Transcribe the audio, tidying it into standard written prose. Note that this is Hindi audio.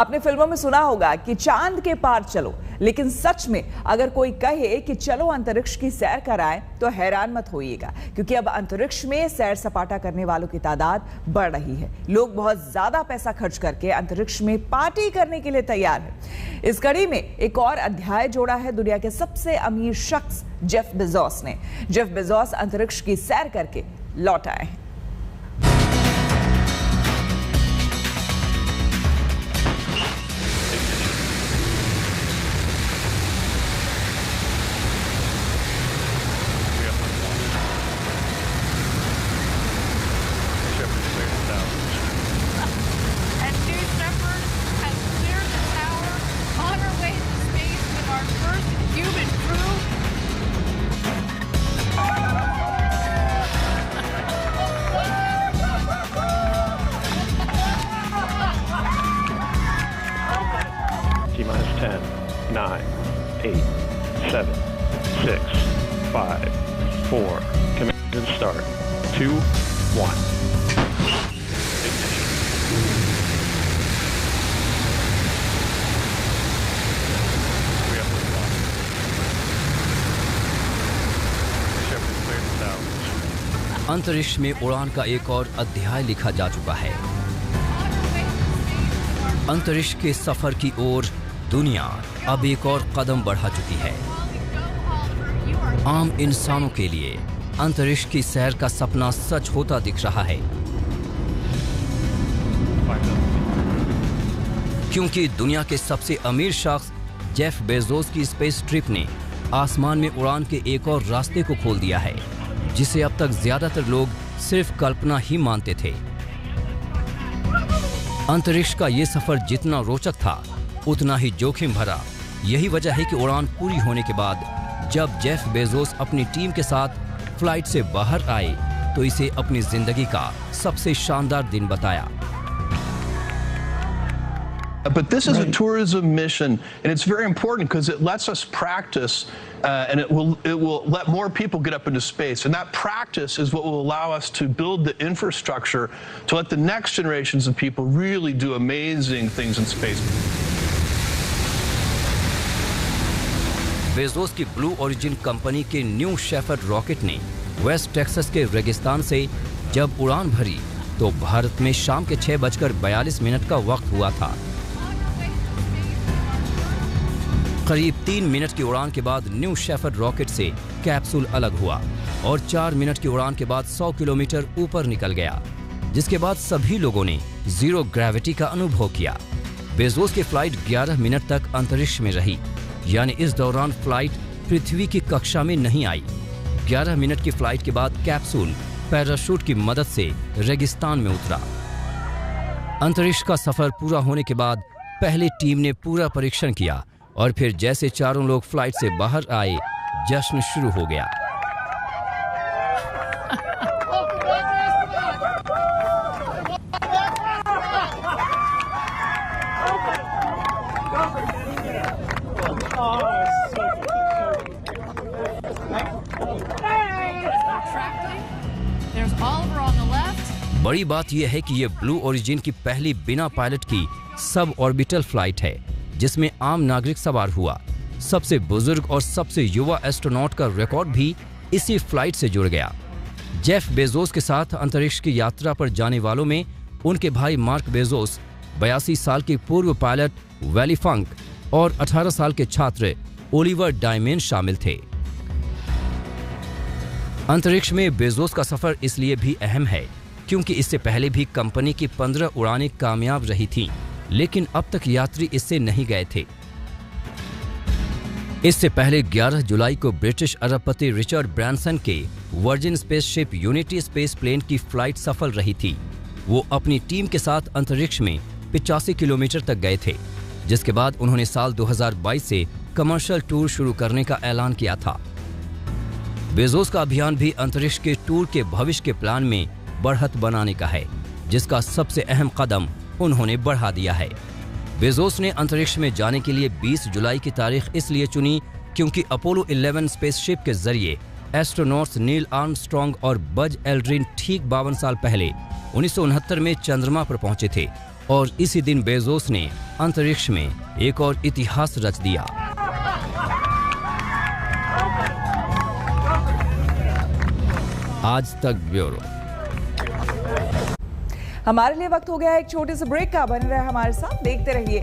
आपने फिल्मों में सुना होगा कि चांद के पार चलो, लेकिन सच में अगर कोई कहे कि चलो अंतरिक्ष की सैर कराएं तो हैरान मत होइएगा, क्योंकि अब अंतरिक्ष में सैर सपाटा करने वालों की तादाद बढ़ रही है। लोग बहुत ज्यादा पैसा खर्च करके अंतरिक्ष में पार्टी करने के लिए तैयार है। इस कड़ी में एक और अध्याय जोड़ा है दुनिया के सबसे अमीर शख्स जेफ बेजोस ने। जेफ बेजोस अंतरिक्ष की सैर करके लौट आए हैं। T-minus 10, 9, 8, 7, 6, 5, 4, command and start, 2, 1. अंतरिक्ष में उड़ान का एक और अध्याय लिखा जा चुका है। अंतरिक्ष के सफर की ओर दुनिया अब एक और कदम बढ़ा चुकी है। आम इंसानों के लिए अंतरिक्ष की सैर का सपना सच होता दिख रहा है, क्योंकि दुनिया के सबसे अमीर शख्स जेफ बेजोस की स्पेस ट्रिप ने आसमान में उड़ान के एक और रास्ते को खोल दिया है, जिसे अब तक ज्यादातर लोग सिर्फ कल्पना ही मानते थे। अंतरिक्ष का ये सफर जितना रोचक था, उतना ही जोखिम भरा। यही वजह है कि उड़ान पूरी होने के बाद जब जेफ बेजोस अपनी टीम के साथ फ्लाइट से बाहर आए तो इसे अपनी जिंदगी का सबसे शानदार दिन बताया। But this is a tourism mission, and it's very important because it lets us practice, and it will let more people get up into space. And that practice is what will allow us to build the infrastructure to let the next generations of people really do amazing things in space. Bezos की ब्लू ओरिजिन कंपनी के न्यू शेफर्ड रॉकेट ने वेस्ट टेक्सास के रेगिस्तान से जब उड़ान भरी तो भारत में शाम के 6:42 का वक्त हुआ था। करीब 3 मिनट की उड़ान के बाद न्यू शेफर्ड रॉकेट से कैप्सूल अलग हुआ और 4 मिनट की उड़ान के बाद 100 किलोमीटर ऊपर निकल गया, जिसके बाद सभी लोगों ने जीरो ग्रेविटी का अनुभव किया। बेजोस की फ्लाइट 11 मिनट तक अंतरिक्ष में रही, यानी इस दौरान फ्लाइट पृथ्वी की कक्षा में नहीं आई। 11 मिनट की फ्लाइट के बाद कैप्सूल पैराशूट की मदद से रेगिस्तान में उतरा। अंतरिक्ष का सफर पूरा होने के बाद पहले टीम ने पूरा परीक्षण किया और फिर जैसे चारों लोग फ्लाइट से बाहर आए, जश्न शुरू हो गया। बड़ी बात यह है कि यह ब्लू ओरिजिन की पहली बिना पायलट की सब ऑर्बिटल फ्लाइट है, जिसमें आम नागरिक सवार हुआ। सबसे बुजुर्ग और सबसे युवा एस्ट्रोनॉट का रिकॉर्ड भी इसी फ्लाइट से जुड़ गया। जेफ बेजोस के साथ अंतरिक्ष की यात्रा पर जाने वालों में उनके भाई मार्क बेजोस, 82 साल के पूर्व पायलट वैली फंक और 18 साल के छात्र ओलिवर डायमेन शामिल थे। अंतरिक्ष में बेजोस का सफर इसलिए भी अहम है क्योंकि इससे पहले भी कंपनी की 15 उड़ानें कामयाब रही थीं, लेकिन अब तक यात्री इससे नहीं गए थे। इससे पहले 11 जुलाई को ब्रिटिश अरबपति रिचर्ड ब्रैंसन के Virgin spaceship Unity space plane की फ्लाइट सफल रही थी। वो अपनी टीम के साथ अंतरिक्ष में 85 किलोमीटर तक गए थे, जिसके बाद उन्होंने साल 2022 से कमर्शियल टूर शुरू करने का ऐलान किया था। बेजोस का अभियान भी अंतरिक्ष के टूर के भविष्य के प्लान में बढ़त बनाने का है, जिसका सबसे अहम कदम उन्होंने बढ़ा दिया है। बेजोस ने अंतरिक्ष में जाने के लिए 20 जुलाई की तारीख इसलिए चुनी क्योंकि अपोलो 11 स्पेसशिप के जरिए एस्ट्रोनॉट्स नील आर्मस्ट्रॉन्ग और बज एल्ड्रिन ठीक 52 साल पहले 1969 में चंद्रमा पर पहुंचे थे और इसी दिन बेजोस ने अंतरिक्ष में एक और इतिहास रच दिया। आज तक ब्यूरो। हमारे लिए वक्त हो गया एक छोटे से ब्रेक का। बने रहे हमारे साथ, देखते रहिए